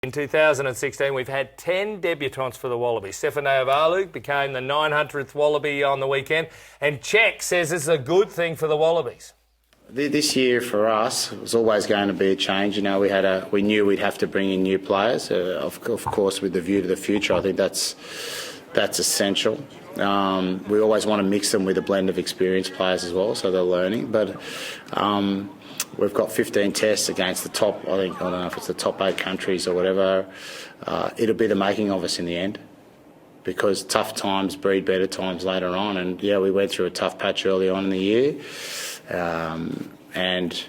In 2016, we've had 10 debutants for the Wallabies. Stefano Avalu became the 900th Wallaby on the weekend, and Czech says it's a good thing for the Wallabies. This year for us was always going to be a change. You know, we knew we'd have to bring in new players. Of course, with the view to the future, I think that's essential. We always want to mix them with a blend of experienced players as well, so they're learning. But we've got 15 tests against the top, I don't know if it's the top 8 countries or whatever. It'll be the making of us in the end, because tough times breed better times later on. And yeah, we went through a tough patch early on in the year, and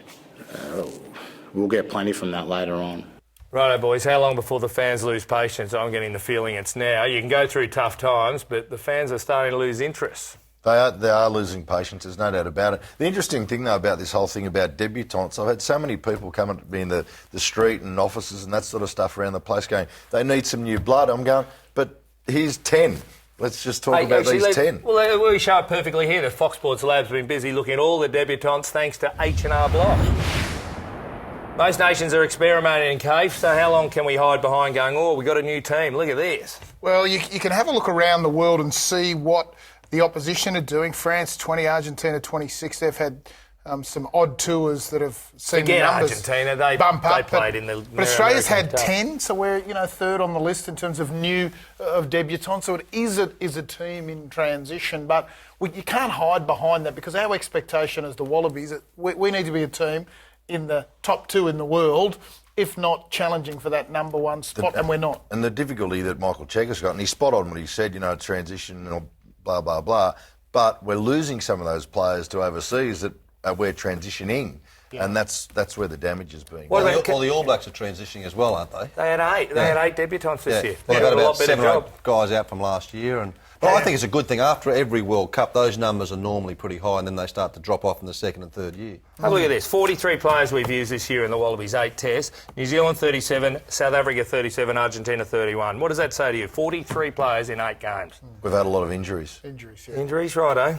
we'll get plenty from that later on. Righto, boys, how long before the fans lose patience? I'm getting the feeling it's now. You can go through tough times, but the fans are starting to lose interest. They are losing patience, there's no doubt about it. The interesting thing, though, about this whole thing about debutants, I've had so many people come up to me in the street and offices and that sort of stuff around the place going, they need some new blood. I'm going, but here's 10. Let's just talk about these 10. Well, we show it perfectly here. The Fox Sports Lab's been busy looking at all the debutants thanks to H&R Block. Most nations are experimenting in CAFE, so how long can we hide behind going, oh, we've got a new team, look at this? Well, you can have a look around the world and see what the opposition are doing. France 20, Argentina 26. They've had some odd tours that have seen the numbers Argentina, they bump up. They played in the but Australia's had 10, so we're third on the list in terms of debutants. So it is a team in transition, but you can't hide behind that, because our expectation as the Wallabies, we need to be a team in the top 2 in the world, if not challenging for that number 1 spot, and we're not. And the difficulty that Michael Check has got, and he's spot on what he said, transition or blah, blah, blah, but we're losing some of those players to overseas that we're transitioning, and that's where the damage is being. Well, the All Blacks are transitioning as well, aren't they? They had 8. They had 8 debutants this year. Well, they've had about 7 or 8 guys out from last year, and I think it's a good thing. After every World Cup, those numbers are normally pretty high, and then they start to drop off in the second and third year. Have a look at this. 43 players we've used this year in the Wallabies, 8 tests. New Zealand 37, South Africa 37, Argentina 31. What does that say to you? 43 players in 8 games. We've had a lot of injuries. Injuries, Injuries, righto.